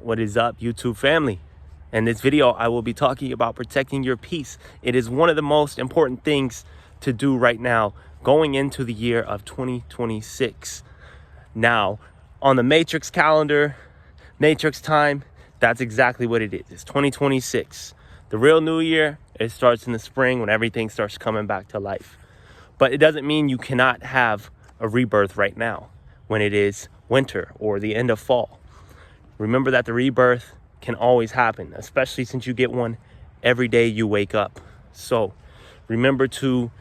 What is up, YouTube family? In this video, I will be talking about protecting your peace. It is one of the most important things to do right now, going into the year of 2026. Now, on the Matrix calendar, Matrix time, that's exactly what it is. It's 2026. The real new year, it starts in the spring when everything starts coming back to life. But it doesn't mean you cannot have a rebirth right now when it is winter or the end of fall. Remember that the rebirth can always happen, especially since you get one every day you wake up. So remember to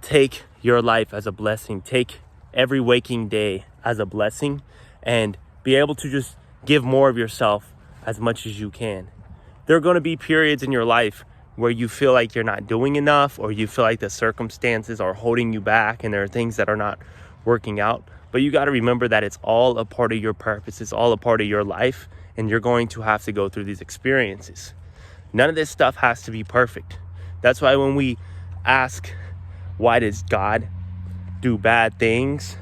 take your life as a blessing. Take every waking day as a blessing and be able to just give more of yourself as much as you can. There are going to be periods in your life where you feel like you're not doing enough, or you feel like the circumstances are holding you back and there are things that are not working out. But you got to remember that it's all a part of your purpose. It's all a part of your life, and you're going to have to go through these experiences. None of this stuff has to be perfect. That's why when we ask, why does God do bad things?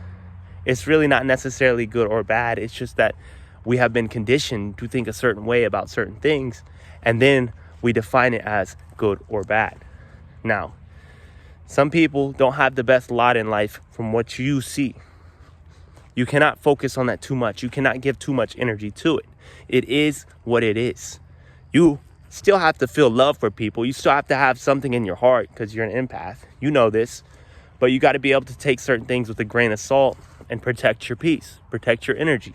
It's really not necessarily good or bad. It's just that we have been conditioned to think a certain way about certain things, and then we define it as good or bad. Now, some people don't have the best lot in life from what you see. You cannot focus on that too much. You cannot give too much energy to it. It is what it is. You still have to feel love for people. You still have to have something in your heart because you're an empath. You know this. But you got to be able to take certain things with a grain of salt and protect your peace, protect your energy.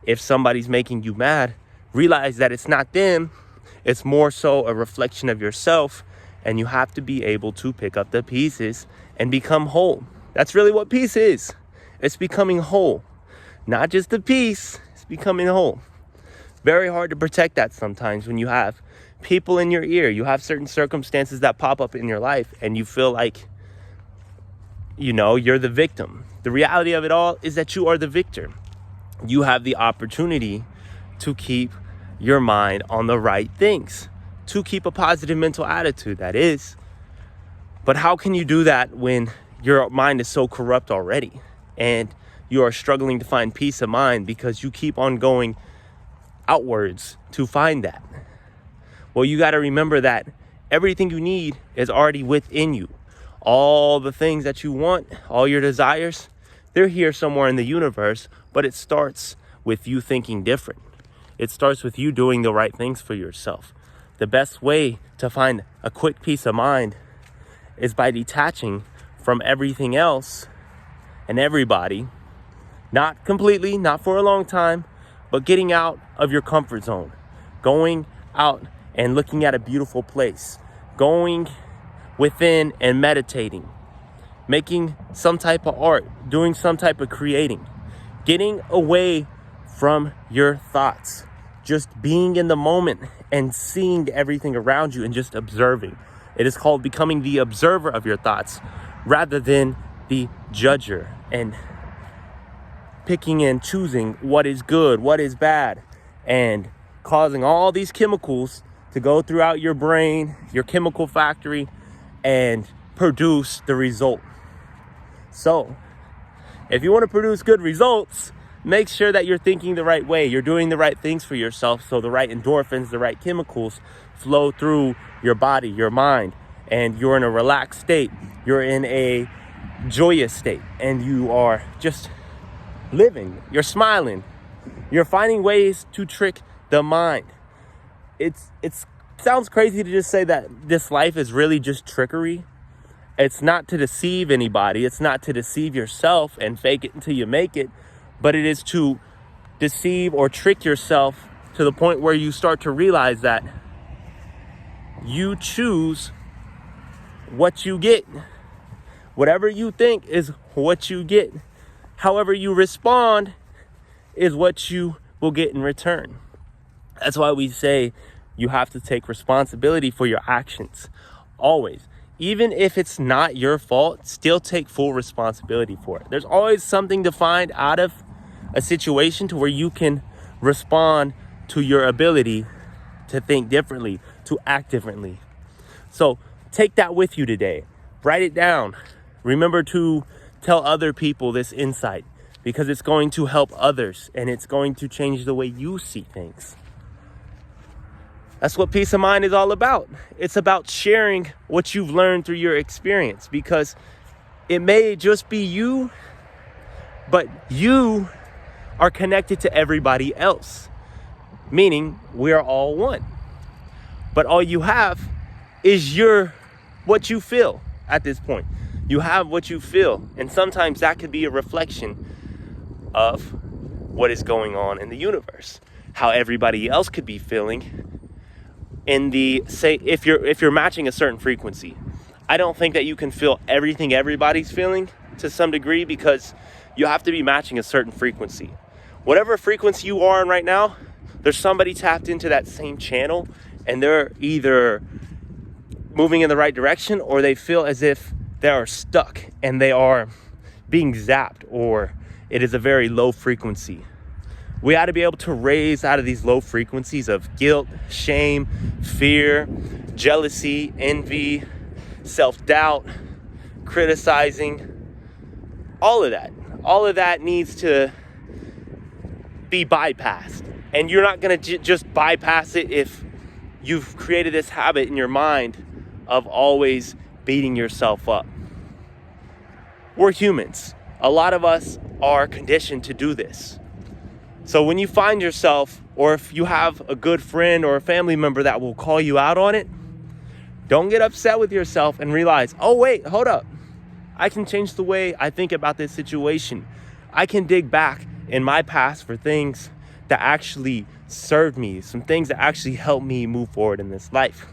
If somebody's making you mad, realize that it's not them. It's more so a reflection of yourself. And you have to be able to pick up the pieces and become whole. That's really what peace is. It's becoming whole. Not just the piece, it's becoming whole. Very hard to protect that sometimes when you have people in your ear. You have certain circumstances that pop up in your life and you feel like, you're the victim. The reality of it all is that you are the victor. You have the opportunity to keep your mind on the right things, to keep a positive mental attitude, that is. But how can you do that when your mind is so corrupt already? And you are struggling to find peace of mind because you keep on going outwards to find that. Well, you got to remember that everything you need is already within you. All the things that you want, all your desires, they're here somewhere in the universe, but it starts with you thinking different. It starts with you doing the right things for yourself. The best way to find a quick peace of mind is by detaching from everything else and everybody, not completely, not for a long time, but getting out of your comfort zone, going out and looking at a beautiful place, going within and meditating, making some type of art, doing some type of creating, getting away from your thoughts, just being in the moment and seeing everything around you and just observing. It is called becoming the observer of your thoughts rather than the judger, and picking and choosing what is good, what is bad, and causing all these chemicals to go throughout your brain, your chemical factory, and produce the result. So if you want to produce good results, make sure that you're thinking the right way. You're doing the right things for yourself, so the right endorphins, the right chemicals flow through your body, your mind, and you're in a relaxed state. You're in a joyous state, and you are just living. You're smiling. You're finding ways to trick the mind. It sounds crazy to just say that this life is really just trickery. It's not to deceive anybody. It's not to deceive yourself and fake it until you make it, but it is to deceive or trick yourself to the point where you start to realize that you choose what you get. Whatever you think is what you get. However you respond is what you will get in return. That's why we say you have to take responsibility for your actions. Always. Even if it's not your fault, still take full responsibility for it. There's always something to find out of a situation to where you can respond to your ability to think differently, to act differently. So take that with you today. Write it down. Remember to tell other people this insight. because it's going to help others and it's going to change the way you see things. That's what peace of mind is all about. It's about sharing what you've learned through your experience, because it may just be you, but you are connected to everybody else, meaning we are all one. But all you have is what you feel at this point. You have what you feel, and sometimes that could be a reflection of what is going on in the universe, how everybody else could be feeling. If you're matching a certain frequency, I don't think that you can feel everything everybody's feeling to some degree, because you have to be matching a certain frequency. Whatever frequency you are in right now, there's somebody tapped into that same channel, and they're either moving in the right direction or they feel as if they are stuck and they are being zapped, or it is a very low frequency. We ought to be able to raise out of these low frequencies of guilt, shame, fear, jealousy, envy, self-doubt, criticizing, all of that. All of that needs to be bypassed. And you're not going to just bypass it if you've created this habit in your mind of always beating yourself up. We're humans. A lot of us are conditioned to do this. So when you find yourself, or if you have a good friend or a family member that will call you out on it, don't get upset with yourself and realize, oh wait, hold up. I can change the way I think about this situation. I can dig back in my past for things that actually served me, some things that actually helped me move forward in this life.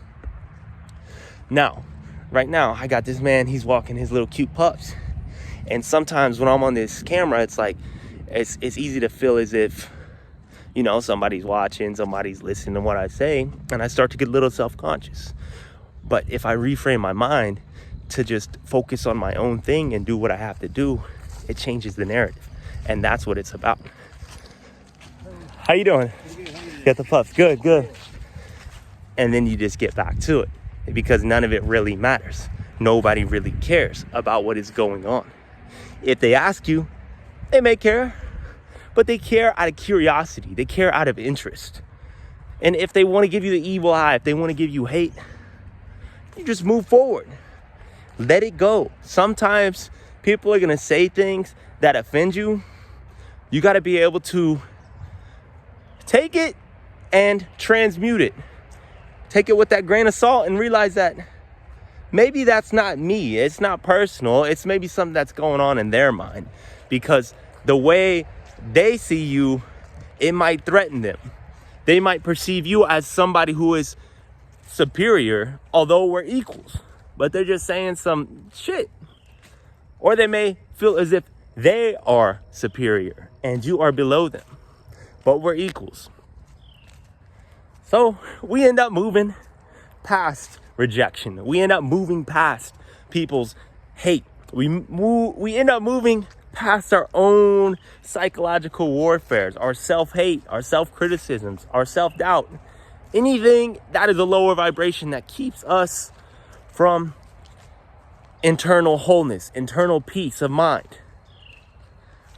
Now, right now, I got this man, he's walking his little cute pups. And sometimes when I'm on this camera, it's like, it's easy to feel as if, somebody's watching, somebody's listening to what I say, and I start to get a little self-conscious. But if I reframe my mind to just focus on my own thing and do what I have to do, it changes the narrative. And that's what it's about. How you doing? Got the pups. Good. And then you just get back to it, because none of it really matters. Nobody really cares about what is going on. If they ask you, they may care, but they care out of curiosity. They care out of interest. And if they want to give you the evil eye, if they want to give you hate, you just move forward. Let it go. Sometimes people are going to say things that offend you. You got to be able to take it and transmute it. Take it with that grain of salt and realize that maybe that's not me. It's not personal. It's maybe something that's going on in their mind, because the way they see you, it might threaten them. They might perceive you as somebody who is superior, although we're equals, but they're just saying some shit. Or they may feel as if they are superior and you are below them, but we're equals. So we end up moving past rejection. We end up moving past people's hate. We end up moving past our own psychological warfares, our self-hate, our self-criticisms, our self-doubt, anything that is a lower vibration that keeps us from internal wholeness, internal peace of mind.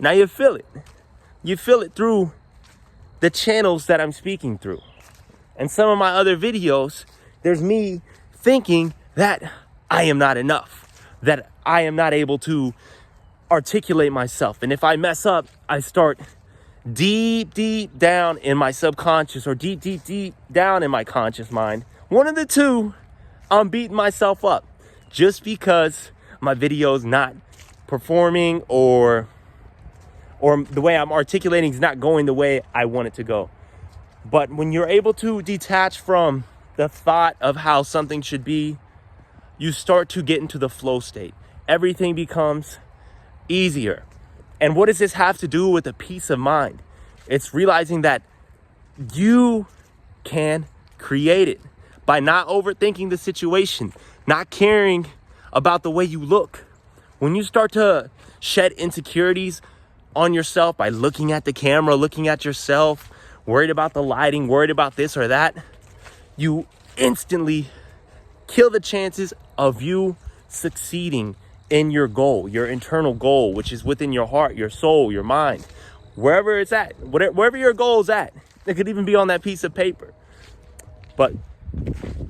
Now you feel it. You feel it through the channels that I'm speaking through. And some of my other videos, there's me thinking that I am not enough, that I am not able to articulate myself. And if I mess up, I start deep down in my subconscious, or deep down in my conscious mind. One of the two, I'm beating myself up just because my video is not performing, or the way I'm articulating is not going the way I want it to go. But when you're able to detach from the thought of how something should be, you start to get into the flow state. Everything becomes easier. And what does this have to do with a peace of mind? It's realizing that you can create it by not overthinking the situation, not caring about the way you look. When you start to shed insecurities on yourself by looking at the camera, looking at yourself, worried about the lighting, worried about this or that, you instantly kill the chances of you succeeding in your goal, your internal goal, which is within your heart, your soul, your mind, wherever it's at, wherever your goal is at. It could even be on that piece of paper. But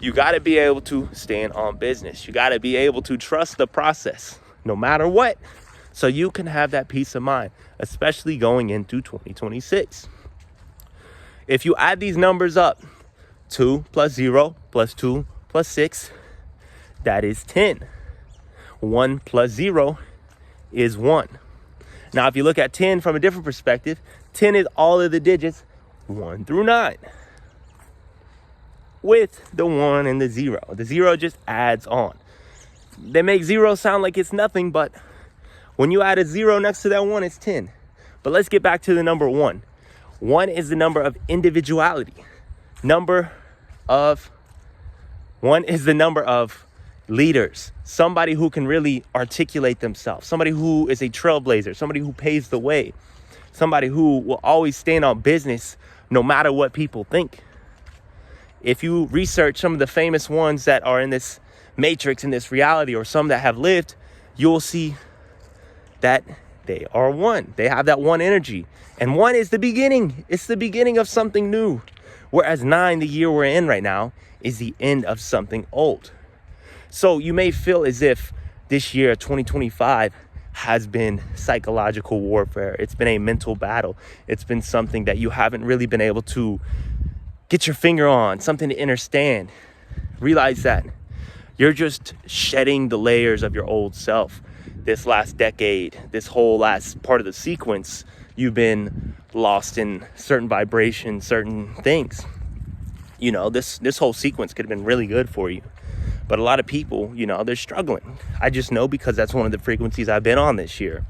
you got to be able to stand on business. You got to be able to trust the process no matter what, so you can have that peace of mind, especially going into 2026. If you add these numbers up, 2 plus 0 plus 2 plus 6, that is 10. 1 plus 0 is 1. Now, if you look at 10 from a different perspective, 10 is all of the digits 1 through 9. With the 1 and the 0. The 0 just adds on. They make 0 sound like it's nothing, but when you add a 0 next to that 1, it's 10. But let's get back to the number 1. 1 is the number of individuality. 1 is the number of leaders. Somebody who can really articulate themselves. Somebody who is a trailblazer. Somebody who paves the way. Somebody who will always stand on business no matter what people think. If you research some of the famous ones that are in this matrix, in this reality, or some that have lived, you'll see that they are 1. They have that 1 energy. And 1 is the beginning. It's the beginning of something new. Whereas 9, the year we're in right now, is the end of something old. So you may feel as if this year, 2025, has been psychological warfare. It's been a mental battle. It's been something that you haven't really been able to get your finger on, something to understand. Realize that you're just shedding the layers of your old self. This last decade, this whole last part of the sequence, you've been lost in certain vibrations, certain things. You know, this whole sequence could have been really good for you. But a lot of people, you know, they're struggling. I just know because that's one of the frequencies I've been on this year.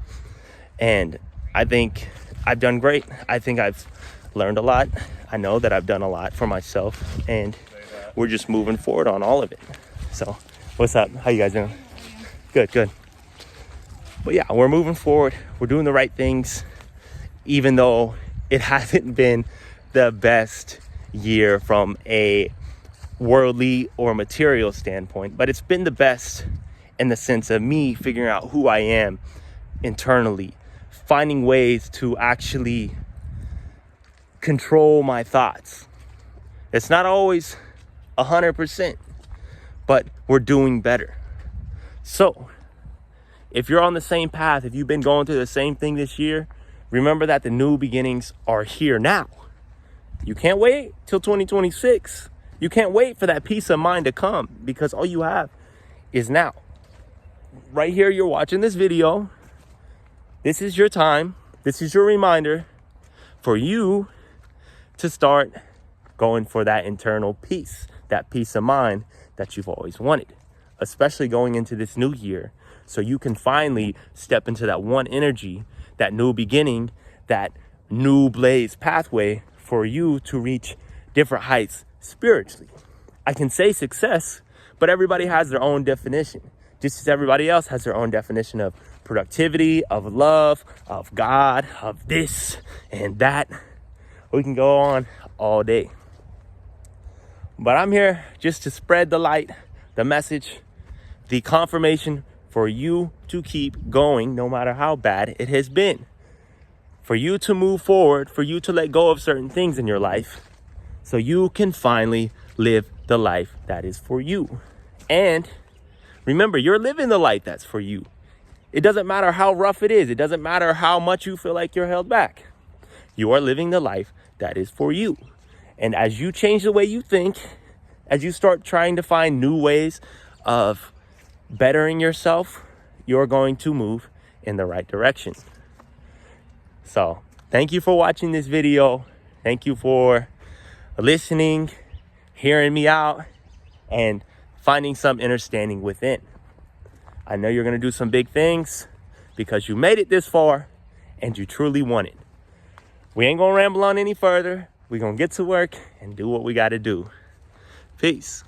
And I think I've done great. I think I've learned a lot. I know that I've done a lot for myself, and we're just moving forward on all of it. So what's up? How you guys doing? Good. But yeah, we're moving forward. We're doing the right things, even though it hasn't been the best year from a worldly or material standpoint, but it's been the best in the sense of me figuring out who I am internally, finding ways to actually control my thoughts. It's not always 100%, but we're doing better. So if you're on the same path, if you've been going through the same thing this year, remember that the new beginnings are here now. You can't wait till 2026. You can't wait for that peace of mind to come, because all you have is now. Right here, you're watching this video. This is your time. This is your reminder for you to start going for that internal peace, that peace of mind that you've always wanted, especially going into this new year. So you can finally step into that 1 energy, that new beginning, that new blaze pathway for you to reach different heights spiritually. I can say success, but everybody has their own definition. Just as everybody else has their own definition of productivity, of love, of God, of this and that. We can go on all day. But I'm here just to spread the light, the message, the confirmation for you to keep going no matter how bad it has been. For you to move forward, for you to let go of certain things in your life, so you can finally live the life that is for you. And remember, you're living the life that's for you. It doesn't matter how rough it is. It doesn't matter how much you feel like you're held back. You are living the life that is for you. And as you change the way you think, as you start trying to find new ways of bettering yourself, you're going to move in the right direction. So thank you for watching this video. Thank you for listening, hearing me out, and finding some understanding within. I know you're going to do some big things because you made it this far and you truly want it. We ain't going to ramble on any further. We're going to get to work and do what we got to do. Peace.